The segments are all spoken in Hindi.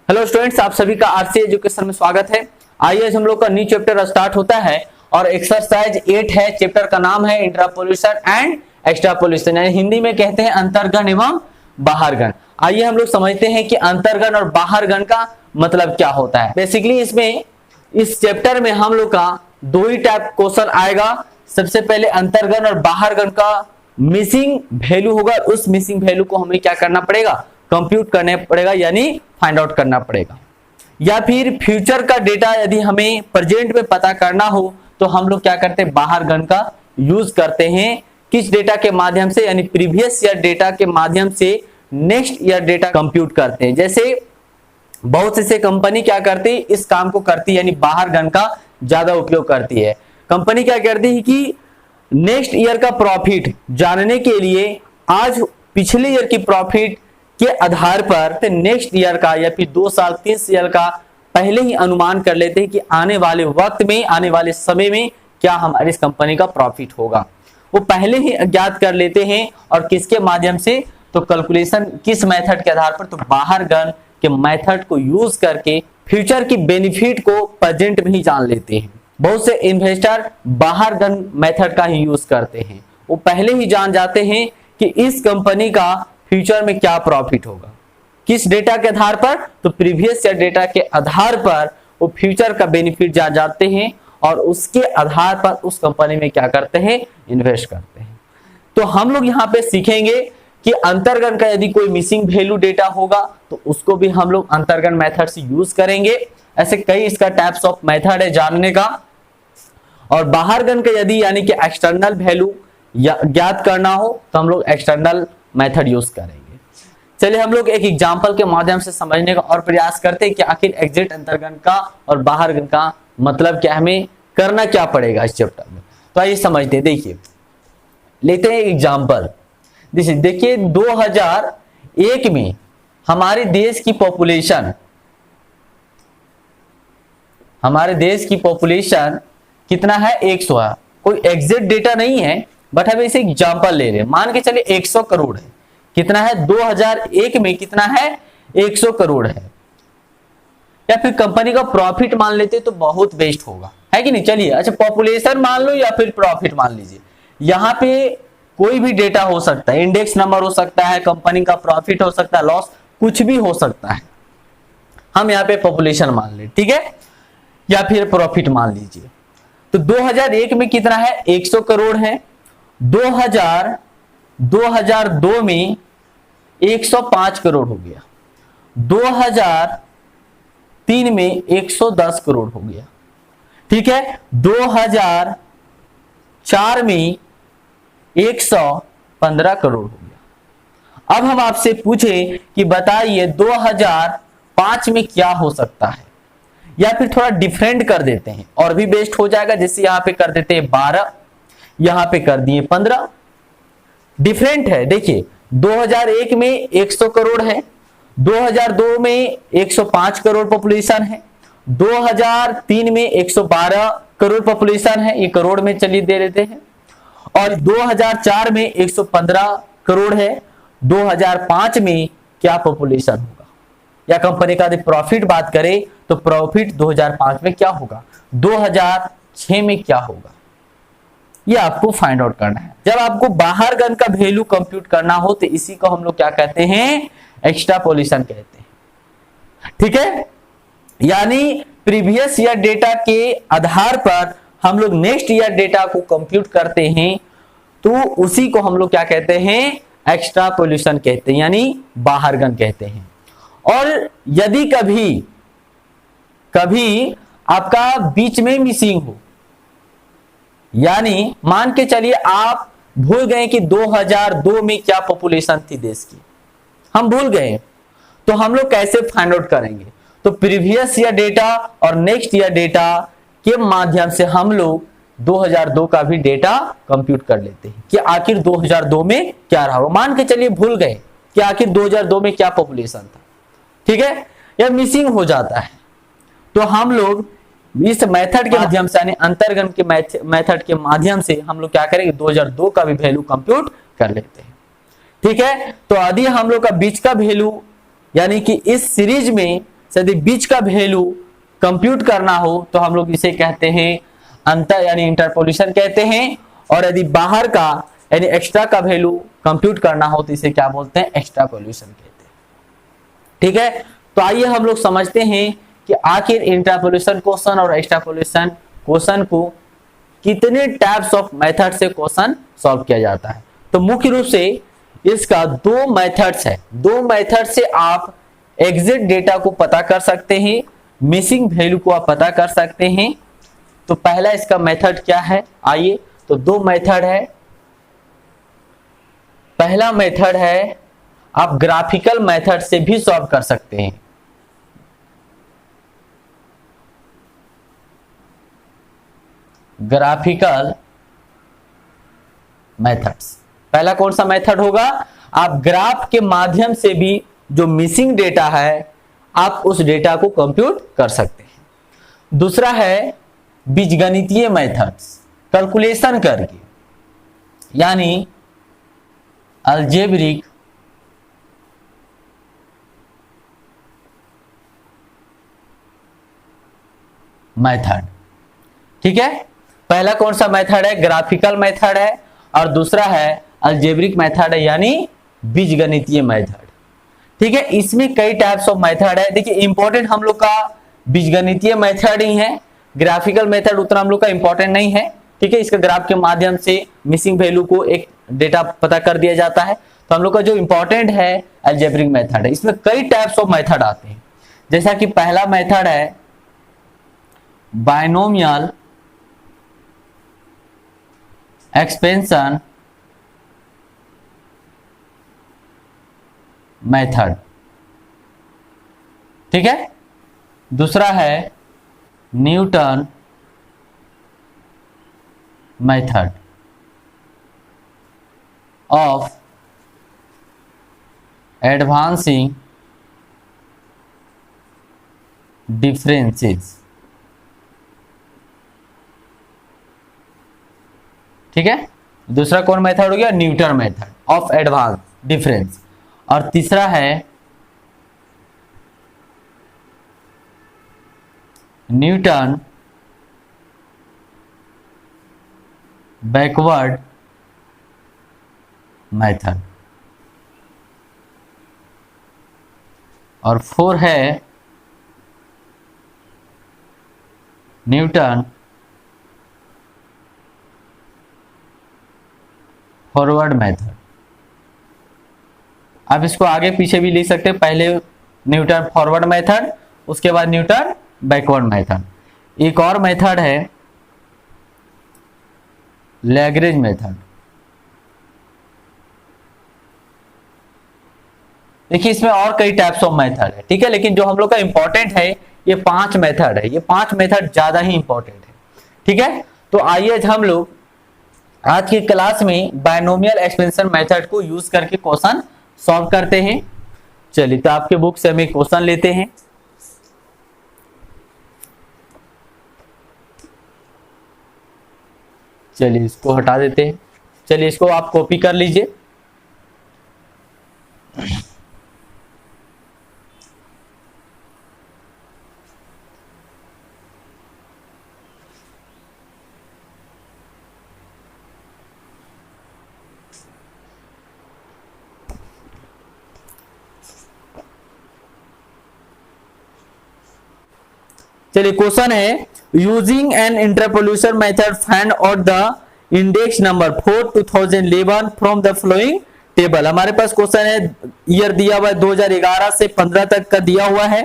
हेलो स्टूडेंट्स, आप सभी का आरसी एजुकेशन में स्वागत है। आइए हम लोग का न्यू चैप्टर स्टार्ट होता है और एक्सरसाइज 8 है। चैप्टर का नाम है इंट्रापोल्यूशन एंड एक्सट्रापोल्यूशन, यानी हिंदी में कहते हैं अंतर्गण एवं बाहरगण। आइए हम लोग समझते हैं कि अंतर्गण और बाहरगण का मतलब क्या होता है। बेसिकली इस चैप्टर में हम लोग का दो ही टाइप क्वेश्चन आएगा। सबसे पहले अंतर्गण और बाहरगण का मिसिंग वैल्यू होगा, उस मिसिंग वैल्यू को हमें क्या करना पड़ेगा, कंप्यूट करने पड़ेगा, यानी फाइंड आउट करना पड़ेगा। या फिर फ्यूचर का डेटा यदि हमें प्रेजेंट में पता करना हो तो हम लोग क्या करते हैं, बाहरगण का यूज करते हैं। किस डेटा के माध्यम से, यानी प्रीवियस ईयर डेटा के माध्यम से नेक्स्ट ईयर डेटा कंप्यूट करते हैं। जैसे बहुत से कंपनी क्या करती है, इस काम को करती है, यानी बाहरगण का ज्यादा उपयोग करती है। कंपनी क्या करती है कि नेक्स्ट ईयर का प्रॉफिट जानने के लिए आज पिछले ईयर की प्रॉफिट के आधार पर नेक्स्ट ईयर का या फिर 2 साल 3 साल का पहले ही अनुमान कर लेते हैं कि आने वाले वक्त में, आने वाले समय में क्या हमारी इस कंपनी का प्रॉफिट होगा। वो पहले ही ज्ञात कर लेते हैं। और किसके माध्यम से, तो कैलकुलेशन किस मेथड के आधार पर, तो बाहरगण के मेथड को यूज करके फ्यूचर की बेनिफिट को प्रेजेंट में ही जान लेते हैं। बहुत से इन्वेस्टर बाहरगण मेथड का ही यूज करते हैं। वो पहले ही जान जाते हैं कि इस कंपनी का फ्यूचर में क्या प्रॉफिट होगा। किस डेटा के आधार पर, तो प्रीवियस ईयर डेटा के आधार पर वो फ्यूचर का बेनिफिट जान जाते हैं और उसके आधार पर उस कंपनी में क्या करते हैं, इन्वेस्ट करते हैं। तो हम लोग यहाँ पे सीखेंगे कि अंतर्गण का यदि कोई मिसिंग वैल्यू डेटा होगा तो उसको भी हम लोग अंतर्गण मेथड से यूज करेंगे। ऐसे कई इसका टाइप्स ऑफ मेथड है जानने का। और बाहरगण का यदि यानी कि एक्सटर्नल वैल्यू ज्ञात करना हो तो हम लोग एक्सटर्नल मेथड यूज करेंगे। चलिए हम लोग एक एग्जांपल के माध्यम से समझने का और प्रयास करते हैं कि आखिर एग्जैक्ट अंतर्गण का और बाहरगण का मतलब क्या, हमें करना क्या पड़ेगा इस चैप्टर में। तो आइए समझते हैं। देखिए लेते हैं एग्जांपल। देखिए 2001 में हमारे देश की पॉपुलेशन कितना है, 100 है। कोई एग्जैक्ट डेटा नहीं है बट हम इसे एग्जांपल ले रहे हैं। मान के चलिए 100 करोड़ है। कितना है, 2001 में कितना है, 100 करोड़ है। या फिर कंपनी का प्रॉफिट मान लेते तो बहुत बेस्ट होगा, है कि नहीं। चलिए अच्छा, पॉपुलेशन मान लो या फिर प्रॉफिट मान लीजिए। यहाँ पे कोई भी डेटा हो सकता है, इंडेक्स नंबर हो सकता है, कंपनी का प्रॉफिट हो सकता है, लॉस कुछ भी हो सकता है। हम यहाँ पे पॉपुलेशन मान ले, ठीक है, या फिर प्रॉफिट मान लीजिए। तो 2001 में कितना है, 100 करोड़ है। 2002 में 105 करोड़ हो गया। 2003 में 110 करोड़ हो गया, ठीक है। 2004 में 115 करोड़ हो गया। अब हम आपसे पूछें कि बताइए 2005 में क्या हो सकता है, या फिर थोड़ा डिफरेंट कर देते हैं और भी बेस्ट हो जाएगा। जैसे यहां पे कर देते हैं 12, यहां पे कर दिए 15। डिफरेंट है। देखिए 2001 में 100 करोड़ है, 2002 में 105 करोड़ पॉपुलेशन है, 2003 में 112 करोड़ पॉपुलेशन है, ये करोड़ में चलिए दे देते हैं। और 2004 में 115 करोड़ है। 2005 में क्या पॉपुलेशन होगा, या कंपनी का प्रॉफिट बात करें तो प्रॉफिट 2005 में क्या होगा, 2006 में क्या होगा, ये आपको फाइंड आउट करना है। जब आपको बाहरगण का वैल्यू कंप्यूट करना हो तो इसी को हम लोग क्या कहते हैं, एक्सट्रापोलेशन कहते हैं, ठीक है। यानी प्रीवियस ईयर डेटा के आधार पर हम लोग नेक्स्ट ईयर डेटा को कंप्यूट करते हैं, तो उसी को हम लोग क्या कहते हैं, एक्सट्रापोलेशन कहते हैं, यानी बाहरगण कहते हैं। और यदि कभी आपका बीच में मिसिंग हो, यानी मान के चलिए आप भूल गए कि 2002 में क्या पॉपुलेशन थी देश की, हम भूल गए, तो हम लोग कैसे फाइंड आउट करेंगे, तो प्रीवियस ईयर डेटा और नेक्स्ट ईयर डेटा के माध्यम से हम लोग 2002 का भी डेटा कंप्यूट कर लेते हैं कि आखिर 2002 में क्या रहा। मान के चलिए भूल गए कि आखिर 2002 में क्या पॉपुलेशन था, ठीक है, या मिसिंग हो जाता है, तो हम लोग इस मेथड के माध्यम से, यानी अंतर्गण के मेथड के माध्यम से हम लोग क्या करेंगे, 2002 का भी वैल्यू कंप्यूट कर लेते हैं, ठीक है। तो यदि हम लोग का बीच का वैल्यू यानी कि इस सीरीज में यदि बीच का वैल्यू कंप्यूट करना हो तो हम लोग इसे कहते हैं अंतर यानी इंटरपोलेशन कहते हैं, और यदि बाहर का यानी एक्स्ट्रा का वैल्यू कंप्यूट करना हो तो इसे क्या बोलते हैं, एक्सट्रापोलेशन कहते हैं। ठीक है, तो आइए हम लोग समझते हैं कि आखिर इंटरपोलेशन क्वेश्चन और एक्सट्रापोलेशन क्वेश्चन को कितने टाइप्स ऑफ मेथड से क्वेश्चन सॉल्व किया जाता है। तो मुख्य रूप से इसका दो मेथड्स है, दो मेथड से आप एग्जैक्ट डेटा को पता कर सकते हैं, मिसिंग वैल्यू को आप पता कर सकते हैं। तो पहला इसका मेथड क्या है, आइए, तो दो मेथड है। पहला मेथड है आप ग्राफिकल मेथड से भी सॉल्व कर सकते हैं। ग्राफिकल मेथड्स, पहला कौन सा मेथड होगा, आप ग्राफ के माध्यम से भी जो मिसिंग डेटा है आप उस डेटा को कंप्यूट कर सकते हैं। दूसरा है बीजगणितीय मेथड्स, कैलकुलेशन करके, यानी अलजेब्रिक मेथड। ठीक है, पहला कौन सा मेथड है, ग्राफिकल मेथड है, और दूसरा है अलजेब्रिक मेथड है यानी बीजगणितीय मेथड। ठीक है, इसमें कई टाइप्स ऑफ मेथड है। देखिए इंपॉर्टेंट हम लोग का बीजगणितीय मेथड ही है, ग्राफिकल मेथड उतना हम लोग का इंपॉर्टेंट नहीं है। ठीक है, इसका ग्राफ के माध्यम से मिसिंग वैल्यू को एक डेटा पता कर दिया जाता है। तो हम लोग का जो इंपॉर्टेंट है अलजेब्रिक मेथड है। इसमें कई टाइप्स ऑफ मेथड आते हैं, जैसा कि पहला मेथड है बायनोमियल एक्सपेंशन मेथड। ठीक है, दूसरा है Newton method of advancing differences. ठीक है, दूसरा कौन मेथड हो गया, Newton method of advance difference, और तीसरा है न्यूटन बैकवर्ड मेथड, और फोर है न्यूटन फॉरवर्ड मेथड। आप इसको आगे पीछे भी लिख सकते हैं, पहले न्यूटन फॉरवर्ड मेथड, उसके बाद न्यूटन बैकवर्ड मेथड। एक और मेथड है लैग्रेंज मेथड। देखिए इसमें और कई टाइप्स ऑफ मेथड है। ठीक है, लेकिन जो हम लोग का इंपॉर्टेंट है ये 5 मेथड है, ये 5 मेथड ज्यादा ही इंपॉर्टेंट है। ठीक है, तो आइए हम लोग आज की क्लास में बायनोमियल एक्सपेंशन मेथड को यूज करके क्वेश्चन सॉल्व करते हैं। चलिए, तो आपके बुक से हम एक क्वेश्चन लेते हैं। चलिए इसको हटा देते हैं। चलिए इसको आप कॉपी कर लीजिए। चलिए क्वेश्चन है, using an interpolation method find out the index number for 2011 from the following table. हमारे पास क्वेश्चन है, ईयर दिया हुआ है 2011 से 15 तक का दिया हुआ है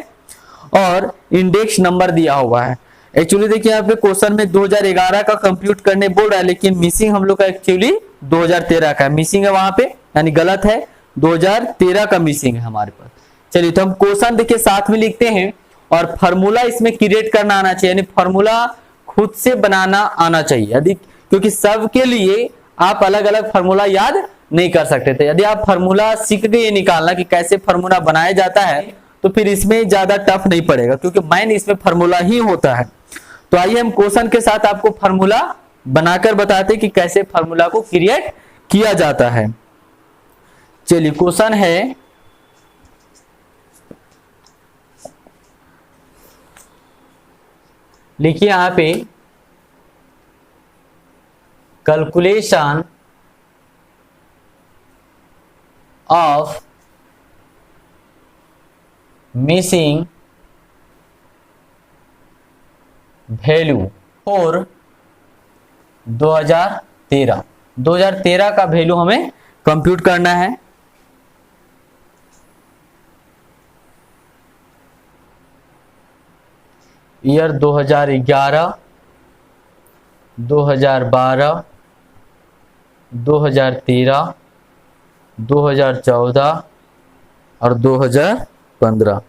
और इंडेक्स नंबर दिया हुआ है। एक्चुअली देखिए यहाँ पे क्वेश्चन में 2011 का कंप्यूट करने बोल रहा है, लेकिन मिसिंग हम लोग का एक्चुअली 2013 का मिसिंग है वहां पे, यानी गलत है, 2013 का मिसिंग है हमारे पास। चलिए तो हम क्वेश्चन देखिए साथ में लिखते हैं, और फार्मूला इसमें क्रिएट करना आना चाहिए, यानी फार्मूला खुद से बनाना आना चाहिए। यदि क्योंकि सबके लिए आप अलग अलग फार्मूला याद नहीं कर सकते थे, यदि आप फार्मूला सीख गए निकालना कि कैसे फार्मूला बनाया जाता है तो फिर इसमें ज्यादा टफ नहीं पड़ेगा, क्योंकि मेन इसमें फार्मूला ही होता है। तो आइए हम क्वेश्चन के साथ आपको फार्मूला बनाकर बताते कि कैसे फार्मूला को क्रिएट किया जाता है। चलिए क्वेश्चन है, लिखिए यहां पे calculation of missing value for 2013 का वैल्यू हमें कंप्यूट करना है। ईयर 2011, 2012, 2013, 2014 और 2015।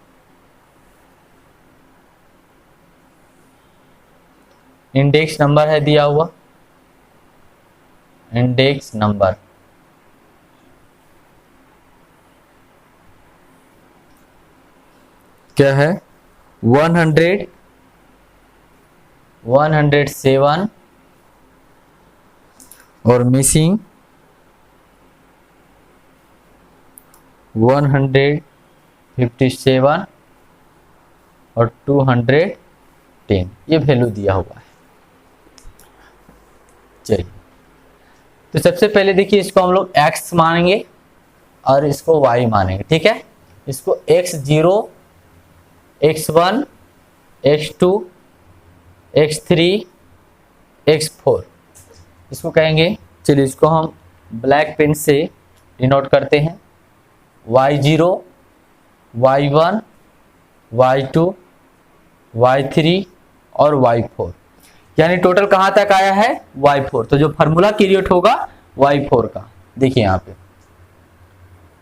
इंडेक्स नंबर है दिया हुआ, इंडेक्स नंबर क्या है 100, 107 और मिसिंग 157 और 210, ये वैल्यू दिया हुआ है। चलिए, तो सबसे पहले देखिए इसको हम लोग x मानेंगे और इसको y मानेंगे, ठीक है। इसको x0, x1, x2, x3, x4 इसको कहेंगे। चलिए इसको हम ब्लैक पेन से डिनोट करते हैं। y0, y1, y2, y3 और y4, यानी टोटल कहां तक आया है y4। तो जो फार्मूला क्रिएट होगा y4 का, देखिए यहां पे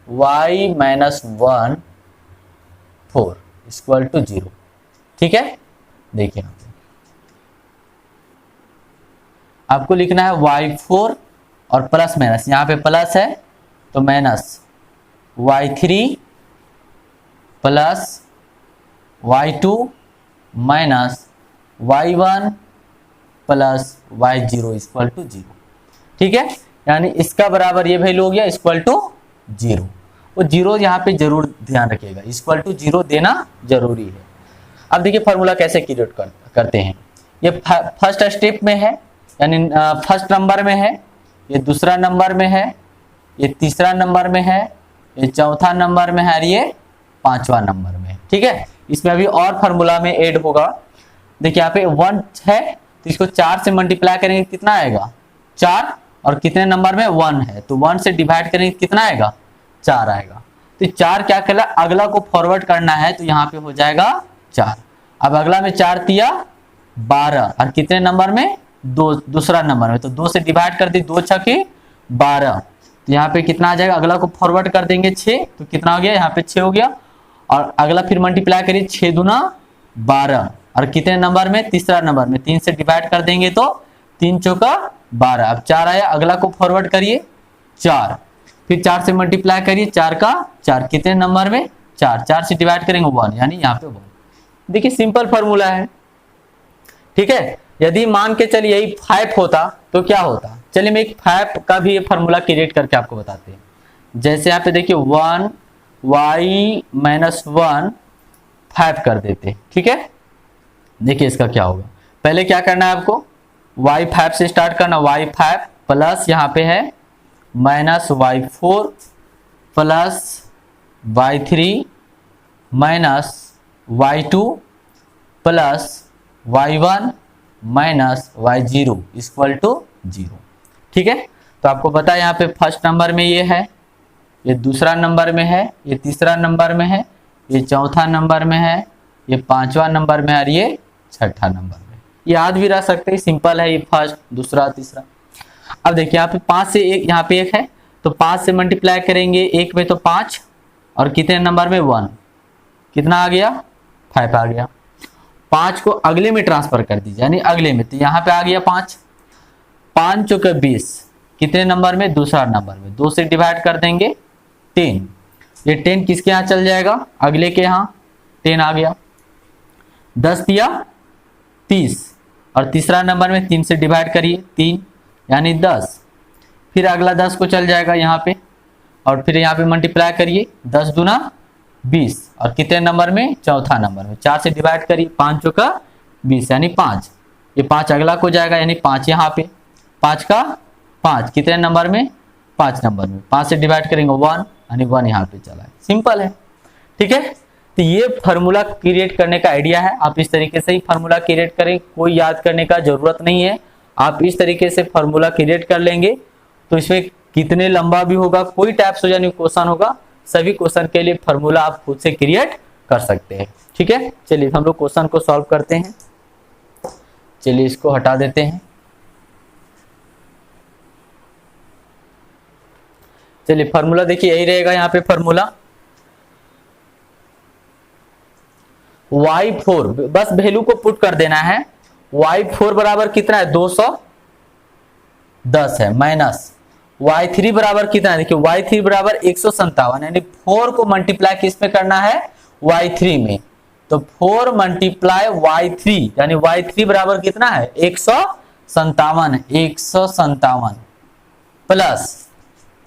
y - 1 4 इक्वल टू 0, ठीक है। देखिए यहां पे आपको लिखना है y4 और प्लस माइनस, यहां पे प्लस है तो minus y3 plus y2 minus y1 plus y0 equal to 0, ठीक है। यानी इसका बराबर ये वैल्यू हो गया इक्वल टू 0। वो 0 यहाँ पे जरूर ध्यान रखिएगा, इक्वल टू 0 देना जरूरी है। अब देखिए फार्मूला कैसे क्रिएट करते हैं। ये फर्स्ट स्टेप में है, यानी फर्स्ट नंबर में है, ये दूसरा नंबर में है, ये तीसरा नंबर में है, ये चौथा नंबर में है और ये पांचवा नंबर में है, ठीक है। इसमें अभी और फार्मूला में ऐड होगा। देखिए यहाँ पे 1 है तो इसको 4 से मल्टीप्लाई करेंगे कितना आएगा 4, और कितने नंबर में 1 है तो 1 से डिवाइड करेंगे कितना आएगा 4 आएगा। तो 4 क्या कहला, अगला को फॉरवर्ड करना है तो यहाँ पे हो जाएगा 4। अब अगला में 4 दिया 12 और कितने नंबर में 2, दूसरा नंबर में, तो 2 से डिवाइड कर दी, 2 छके 12, तो यहाँ पे कितना आ जाएगा, अगला को फॉरवर्ड कर देंगे 6, तो कितना हो गया यहाँ पे 6 हो गया। और अगला फिर मल्टीप्लाई करिए 6 दूना 12 और कितने नंबर में, तीसरा नंबर में, 3 से डिवाइड कर देंगे तो 3 चौका 12, अब 4 आया, अगला को फॉरवर्ड करिए 4, फिर 4 से मल्टीप्लाई करिए 4 का 4, कितने नंबर में 4, 4 से डिवाइड करेंगे 1, यानी यहाँ पे 1। देखिए सिंपल फॉर्मूला है, ठीक है। यदि मान के चलिए यही 5 होता तो क्या होता, चलिए मैं एक 5 का भी फॉर्मूला क्रिएट करके आपको बताते हैं। जैसे यहाँ पे देखिए 1 y - 1 5 कर देते, ठीक है। देखिए इसका क्या होगा, पहले क्या करना है आपको, y5 से स्टार्ट करना, y5 प्लस यहाँ पे है minus y4 plus y3 minus y2 plus y1 minus y0 equal to 0, ठीक है। तो आपको पता है यहाँ पे फर्स्ट नंबर में ये है, ये दूसरा नंबर में है, ये तीसरा नंबर में है, ये चौथा नंबर में है, ये पांचवा नंबर में है और ये छठा नंबर में। याद भी रह सकते हैं, सिंपल है, ये फर्स्ट दूसरा तीसरा। अब देखिए यहाँ पे 5 से 1, यहाँ पे 1 है तो 5 से मल्टीप्लाई करेंगे 1 में तो 5 और कितने नंबर में 1, कितना आ गया 5 आ गया। 5 को अगले में ट्रांसफर कर दीजिए, यानी अगले में, तो यहाँ पे आ गया 5, 5 चौके 20, कितने नंबर में, दूसरा नंबर में, 2 से डिवाइड कर देंगे 10, ये 10 किसके यहाँ चल जाएगा, अगले के यहाँ, 10 आ गया। 10 दिया 30 और तीसरा नंबर में 3 से डिवाइड करिए 3, यानी 10, फिर अगला 10 को चल जाएगा यहाँ पे और फिर यहाँ पे मल्टीप्लाई करिए, 10 दूना 20 और कितने नंबर में, चौथा नंबर में, 4 से डिवाइड करिए, 5 चौका 20 यानी 5, ये 5 अगला को जाएगा यानी 5 यहाँ पे, 5 का 5 कितने नंबर में, 5 नंबर में, 5 से डिवाइड करेंगे 1 यानी 1 यहाँ पे चला है। सिंपल है, ठीक है। तो ये फार्मूला क्रिएट करने का आइडिया है, आप इस तरीके से ही फार्मूला क्रिएट करें, कोई याद करने का जरूरत नहीं है। आप इस तरीके से फार्मूला क्रिएट कर लेंगे तो इसमें कितने लंबा भी होगा, कोई टाइप्स हो यानी क्वेश्चन होगा, सभी क्वेश्चन के लिए फार्मूला आप खुद से क्रिएट कर सकते हैं, ठीक है। चलिए हम लोग क्वेश्चन को सॉल्व करते हैं। चलिए इसको हटा देते हैं। चलिए फार्मूला देखिए यही रहेगा यहाँ पे फार्मूला y4, बस वैल्यू को पुट कर देना है। y4 बराबर कितना है 210 है, माइनस y3 बराबर कितना है, देखिए y3 बराबर 157 यानी 4 को मल्टीप्लाई किस में करना है, y3 में। तो 4 मल्टीप्लाई y3 यानी y3 बराबर कितना है 157 प्लस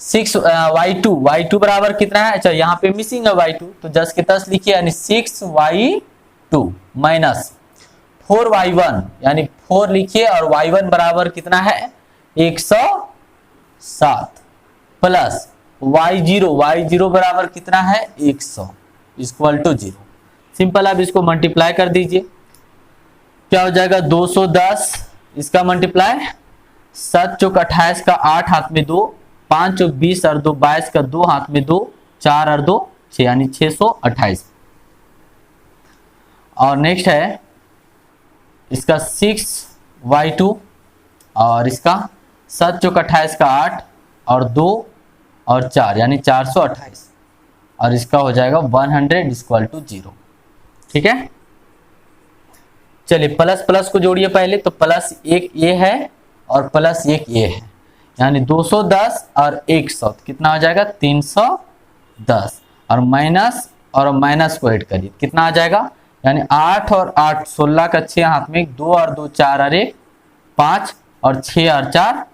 6 y2 बराबर कितना है, अच्छा यहाँ पे मिसिंग है y2 तो 10 के 10 लिखिए यानी 6y2 माइनस 4y1 यानी 4 लिखिए और y1 बराबर कितना है 107 प्लस y0 बराबर कितना है 100 इक्वल टू 0। सिंपल, आप इसको मल्टीप्लाई कर दीजिए, क्या हो जाएगा 210 इसका मल्टीप्लाई 7 चौक 28 का 8 हाथ में 2, 5 चौक 20 और 2 22 का 2 हाथ में 2, 4 और 2 6 यानी 628। और नेक्स्ट है इसका 6y2 और इसका 7 चौक 28 का 8 और 2 और 4 यानी 428 और इसका हो जाएगा 100 इक्वल टू 0, ठीक है। चलिए प्लस प्लस को जोड़िए पहले, तो प्लस एक ये है और प्लस एक ये है यानी 210 और 100 कितना हो जाएगा 310 और माइनस को ऐड करिए कितना आ जाएगा यानी 8 और 8 16 का 6 हाथ में 2 और 2 4 और 1 5 और 6 और 4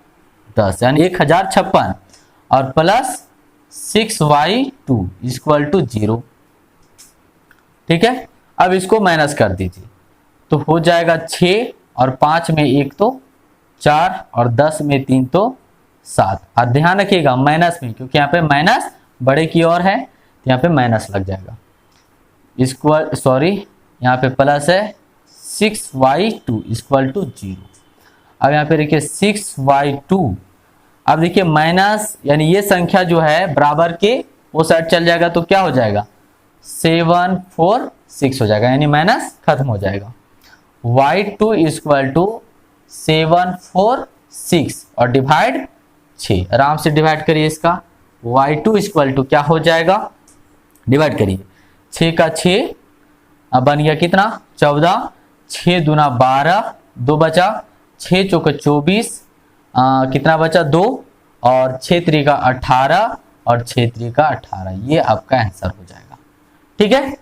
10 यानी 1056 और प्लस 6y2 इक्वल टू 0, ठीक है। अब इसको माइनस कर दीजिए तो हो जाएगा 6 और 5 में 1 तो 4 और 10 में 3 तो 7। और ध्यान रखिएगा माइनस में, क्योंकि यहाँ पे माइनस बड़े की ओर है तो यहाँ पे माइनस लग जाएगा इक्वल, सॉरी यहाँ पे प्लस है 6y2 इक्वल टू 0। अब यहाँ पे देखिए 6y2, अब देखिए माइनस यानी ये संख्या जो है बराबर के वो साइड चल जाएगा तो क्या हो जाएगा 746 हो जाएगा यानी माइनस खत्म हो जाएगा। y2 इक्वल टू 746 और डिवाइड 6, आराम से डिवाइड करिए इसका, y2 इक्वल टू क्या हो जाएगा, डिवाइड करिए 6 का 6 अब बन गया कितना 14, 6 दूना 12, 2 बचा, 6 चौका 24 कितना बचा 2 और 6 त्रिका 18 और 6 त्रिका 18, ये आपका आंसर हो जाएगा, ठीक है।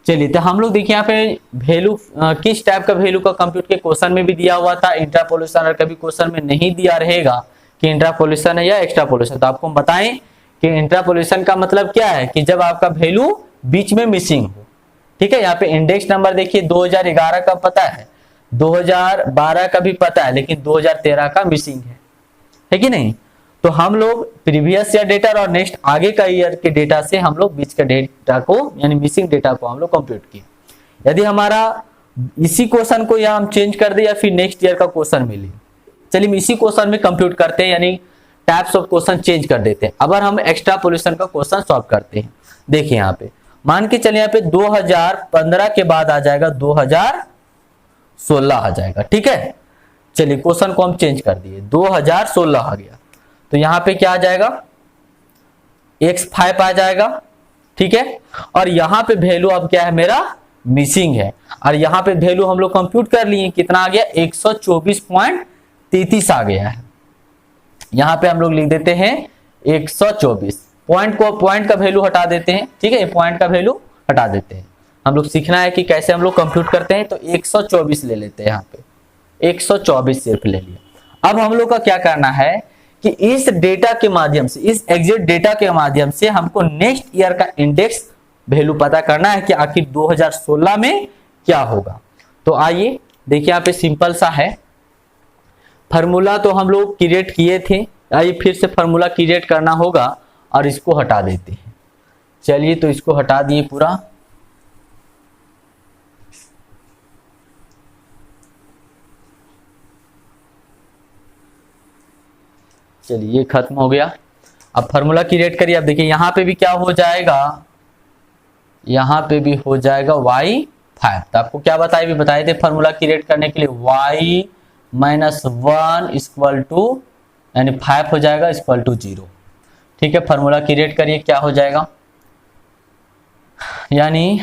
चलिए तो हम लोग देखिए यहाँ पे वैल्यू किस टाइप का वैल्यू का कंप्यूट के क्वेश्चन में भी दिया हुआ था, इंट्रापोलेशन, और कभी क्वेश्चन में नहीं दिया रहेगा कि इंट्रापोलेशन है या एक्स्ट्रापोलेशन, तो आपको हम बताएं कि इंट्रापोलेशन का मतलब क्या है कि जब आपका वैल्यू बीच में मिसिंग हो, ठीक है। यहाँ पे इंडेक्स नंबर देखिए 2011 का पता है, 2012 का भी पता है, लेकिन 2013 का मिसिंग है कि नहीं। तो हम लोग प्रीवियस ईयर डेटा और नेक्स्ट आगे का ईयर के डेटा से हम लोग बीच का डेटा को यानी मिसिंग डेटा को हम लोग कंप्यूट किए। यदि हमारा इसी क्वेश्चन को या हम चेंज कर दे या फिर नेक्स्ट ईयर का क्वेश्चन मिले, चलिए इसी क्वेश्चन में कंप्यूट करते हैं यानी टाइप्स ऑफ क्वेश्चन चेंज कर देते हैं। अगर हम एक्स्ट्रापोलेशन का क्वेश्चन सॉल्व करते हैं, देखिए यहाँ पे मान के चलिए यहाँ पे 2015 के बाद आ जाएगा 2016 आ जाएगा, ठीक है। चलिए क्वेश्चन को हम चेंज कर दिए 2016 आ गया, तो यहाँ पे क्या आ जाएगा x5 आ जाएगा, ठीक है। और यहाँ पे वैल्यू अब क्या है मेरा मिसिंग है, और यहाँ पे वैल्यू हम लोग कंप्यूट कर लिए कितना आ गया 124.33 आ गया है। यहाँ पे हम लोग लिख देते हैं 124, पॉइंट का वैल्यू हटा देते हैं, ठीक है, पॉइंट का वैल्यू हटा देते हैं। हम लोग सीखना है कि कैसे हम लोग कंप्यूट करते हैं, तो 124 ले लेते हैं, यहाँ पे 124 सिर्फ ले लिया। अब हम लोग का क्या करना है कि इस डेटा के माध्यम से, इस एग्जैक्ट डेटा के माध्यम से हमको नेक्स्ट ईयर का इंडेक्स वैल्यू पता करना है कि आखिर 2016 में क्या होगा। तो आइए देखिए यहाँ पे सिंपल सा है, फार्मूला तो हम लोग क्रिएट किए थे, आइए फिर से फार्मूला क्रिएट करना होगा और इसको हटा देते हैं। चलिए तो इसको हटा दिए पूरा। चलिए ये खत्म हो गया। अब फार्मूला क्रिएट करिए। अब देखिए यहाँ पे भी क्या हो जाएगा, यहाँ पे भी हो जाएगा y5। तो आपको क्या बताए, भी बताए थे फार्मूला क्रिएट करने के लिए y माइनस 1 इक्वल टू, यानी 5 हो जाएगा इक्वल टू 0। ठीक है, फार्मूला क्रिएट करिए, क्या हो जाएगा, यानी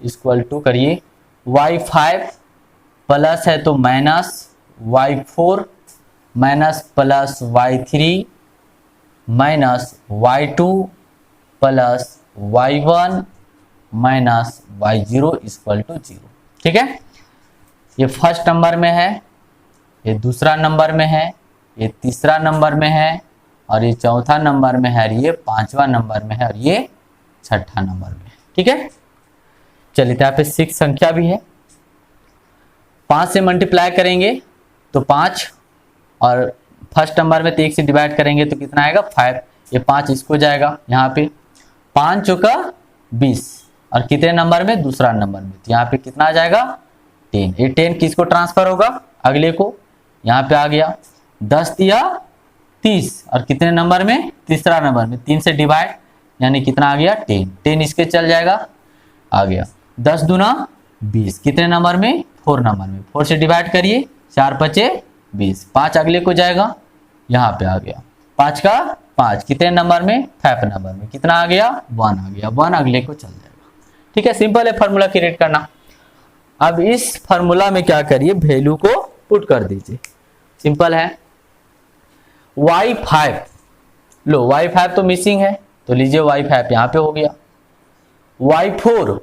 इक्वल टू करिए y5 प्लस है तो minus y4 minus plus y3 minus y2 plus y1 minus y0 equal to 0। ठीक है, ये फर्स्ट नंबर में है, ये दूसरा नंबर में है, ये तीसरा नंबर में है, और ये चौथा नंबर में है, और ये पांचवा नंबर में है, और ये छठा नंबर में है। ठीक है, चलिए तो यहाँ पे 6 संख्या भी है, 5 से मल्टीप्लाई करेंगे तो 5, और फर्स्ट नंबर में तो 1 से डिवाइड करेंगे तो कितना आएगा 5। ये 5 इसको जाएगा यहाँ पे, 5 चौका 20, और कितने नंबर में, दूसरा नंबर में, तो यहाँ पे कितना आ जाएगा 10। ये 10 किसको ट्रांसफर होगा, अगले को, यहाँ पे आ गया 10 या 30, और कितने नंबर में, तीसरा नंबर में, 3 से डिवाइड, यानी कितना आ गया 10। 10 इसके चल जाएगा, आ गया 10 दूना 20, कितने नंबर में, 4 नंबर में, 4 से डिवाइड करिए, 4 पचे 20, 5 अगले को जाएगा, यहाँ पे आ गया 5 का 5, कितने नंबर में, 5 नंबर में, कितना आ गया 1 आ गया, 1 अगले को चल जाएगा। ठीक है, सिंपल है फार्मूला क्रिएट करना। अब इस फार्मूला में क्या करिए, वैल्यू को पुट कर दीजिए, सिंपल है। y5 लो, y5 तो मिसिंग है, तो लीजिए y5 यहाँ पे हो गया। y4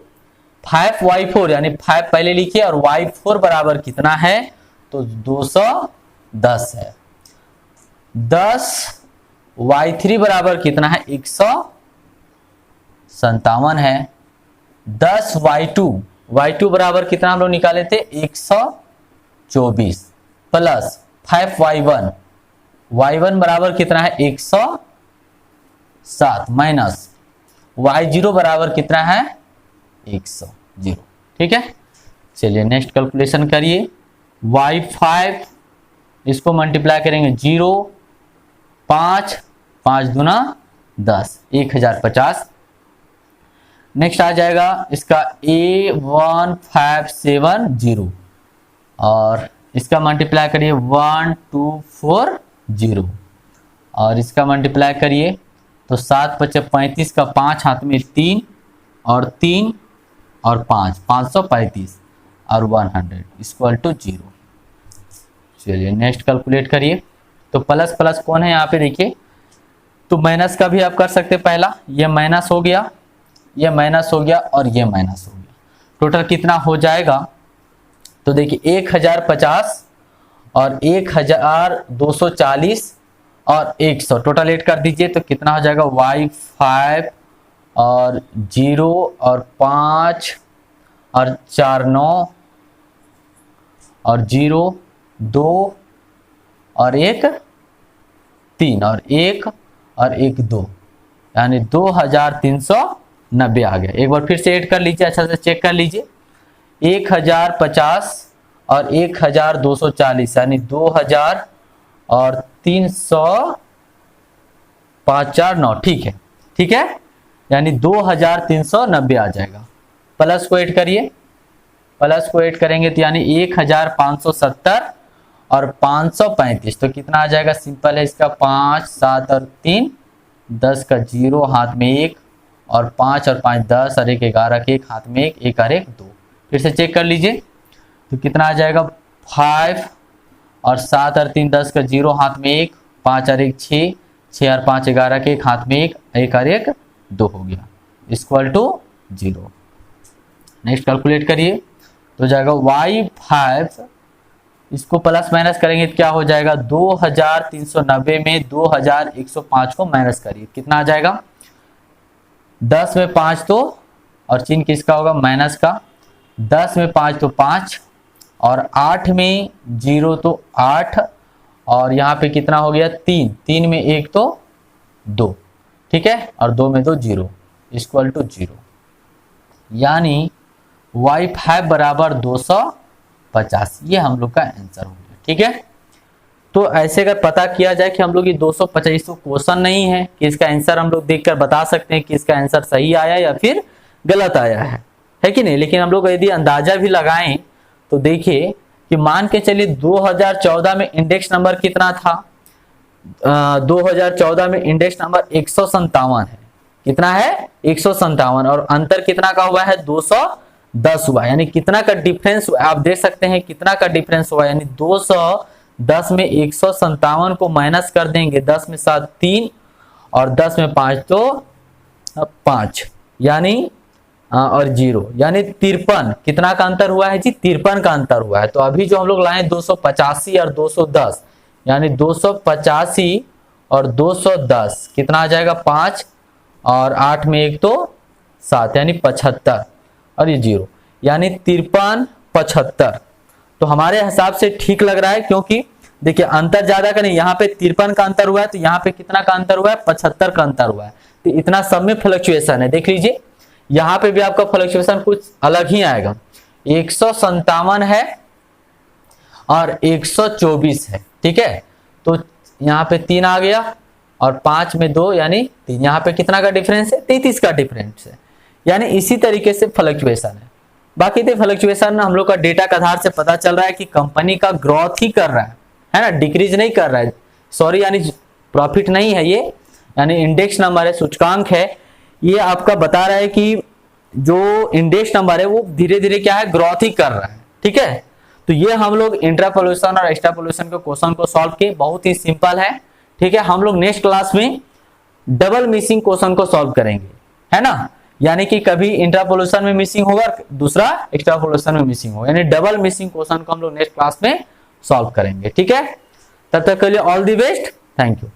5y4 यानी 5 पहले लिखिए, और y4 बराबर कितना है, तो 210 है। 10 y3 बराबर कितना है, 157 है। 10 y2 बराबर कितना हम लोग निकाले थे, 124, प्लस 5y1 बराबर कितना है, 107, माइनस y0 बराबर कितना है, 100। ठीक है, चलिए नेक्स्ट कैलकुलेशन करिए। y5 इसको मल्टीप्लाई करेंगे 0, 5, 5 दूना 10, 1050। नेक्स्ट आ जाएगा इसका A1570, और इसका मल्टीप्लाई करिए 1240, और इसका मल्टीप्लाई करिए तो 7 पचे 35 का 5 हाथ में 3 और 3 और 5, 535 और 100 इक्वल टू 0। चलिए नेक्स्ट कैलकुलेट करिए। तो प्लस प्लस कौन है यहाँ पे देखिए, तो माइनस का भी आप कर सकते, पहला ये माइनस हो गया, ये माइनस हो गया, और ये माइनस हो गया, टोटल कितना हो जाएगा, तो देखिए 1050 और 1240 और 100 टोटल ऐड कर दीजिए, तो कितना हो जाएगा, y5 और 0 और 5 और 4 9 और 0 2 और 1 3 और 1 और 1 2, यानी 2390 आ गया। एक बार फिर से ऐड कर लीजिए, अच्छा से चेक कर लीजिए, 1050 और 1240 यानी 2000 और 300 5 4 9, ठीक है, ठीक है, यानी 2390 आ जाएगा। प्लस को ऐड करिए, प्लस को ऐड करेंगे तो यानी 1570 और 535, तो कितना आ जाएगा, सिंपल है इसका, 5 7 और 3 10 का 0 हाथ में 1 और 5 और 5 10 और 1 11 के 1 हाथ में 1 1 और 1 2। फिर से चेक कर लीजिए, तो कितना आ जाएगा, 5 और 7 और 3 10 का 0 हाथ में 1 5 और 1 6 6 और 5 11 के 1 हाथ में 1 1 और 1 2 हो गया, इक्वल टू 0। नेक्स्ट कैलकुलेट करिए, तो जाएगा y5, इसको प्लस माइनस करेंगे तो क्या हो जाएगा, 2390 में 2105 को माइनस करिए, कितना आ जाएगा, 10 में 5 तो, और चिन्ह किसका होगा, माइनस का, 10 में 5 तो 5, और 8 में 0 तो 8, और यहाँ पे कितना हो गया 3, 3 में 1 तो 2, ठीक है, और 2 में 2 0 इक्वल टू 0, यानी y5 बराबर 250। ये हम लोग का आंसर हो गया, ठीक है। तो ऐसे अगर पता किया जाए कि हम लोग ये 225 तो क्वेश्चन नहीं है कि इसका आंसर हम लोग देखकर बता सकते हैं कि इसका आंसर सही आया या फिर गलत आया है कि नहीं। लेकिन हम लोग यदि अंदाजा भी लगाएं तो देखिए कि मान के चलिए 2014 में इंडेक्स नंबर कितना था, 2014 में इंडेक्स नंबर 157 है। कितना है 157, और अंतर कितना का हुआ है 210 हुआ, यानी कितना का डिफरेंस हुआ आप देख सकते हैं, कितना का डिफरेंस हुआ, यानी 210 में 157 को माइनस कर देंगे, 10 में 7 3 और 10 में 5 तो 5, यानी और 0, यानी 53। कितना का अंतर हुआ है जी 53 का अंतर हुआ है। तो अभी जो हम लोग लाए 285 और 210, यानी 285 और 210 कितना आ जाएगा 5 और 8 में 1 तो 7, यानी 75 और ये 0, यानी 53 75। तो हमारे हिसाब से ठीक लग रहा है, क्योंकि देखिए अंतर ज्यादा का नहीं, यहाँ पे 53 का अंतर हुआ है, तो यहाँ पे कितना का अंतर हुआ है 75 का अंतर हुआ है। तो इतना सब में फ्लक्चुएशन है, देख लीजिए यहाँ पे भी आपका फ्लक्चुएशन कुछ अलग ही आएगा। 157 है और 124 है, ठीक है। तो यहाँ पे 3 आ गया और 5 में 2 यानी 3, यहाँ पे कितना का डिफरेंस है 33 का डिफरेंस है, यानी इसी तरीके से फ्लक्चुएशन है। बाकी तो फ्लक्चुएशन हम लोग का डेटा के आधार से पता चल रहा है कि कंपनी का ग्रोथ ही कर रहा है ना, डिक्रीज नहीं कर रहा है, सॉरी, यानी प्रॉफिट नहीं है ये, यानी इंडेक्स नंबर है, सूचकांक है, ये आपका बता रहा है कि जो इंडेक्स नंबर है वो धीरे धीरे क्या है ग्रोथ ही कर रहा है, ठीक है। तो ये हम लोग इंट्रापोलेशन और एक्सट्रापोलेशन के क्वेश्चन को सॉल्व किए, बहुत ही सिंपल है, ठीक है। हम लोग नेक्स्ट क्लास में डबल मिसिंग क्वेश्चन को सॉल्व करेंगे, है ना, यानी कि कभी इंट्रापोलेशन में मिसिंग होगा, दूसरा एक्सट्रापोलेशन में मिसिंग होगा, यानी डबल मिसिंग क्वेश्चन को हम लोग नेक्स्ट क्लास में सॉल्व करेंगे, ठीक है। तब तक के लिए all the best, thank you.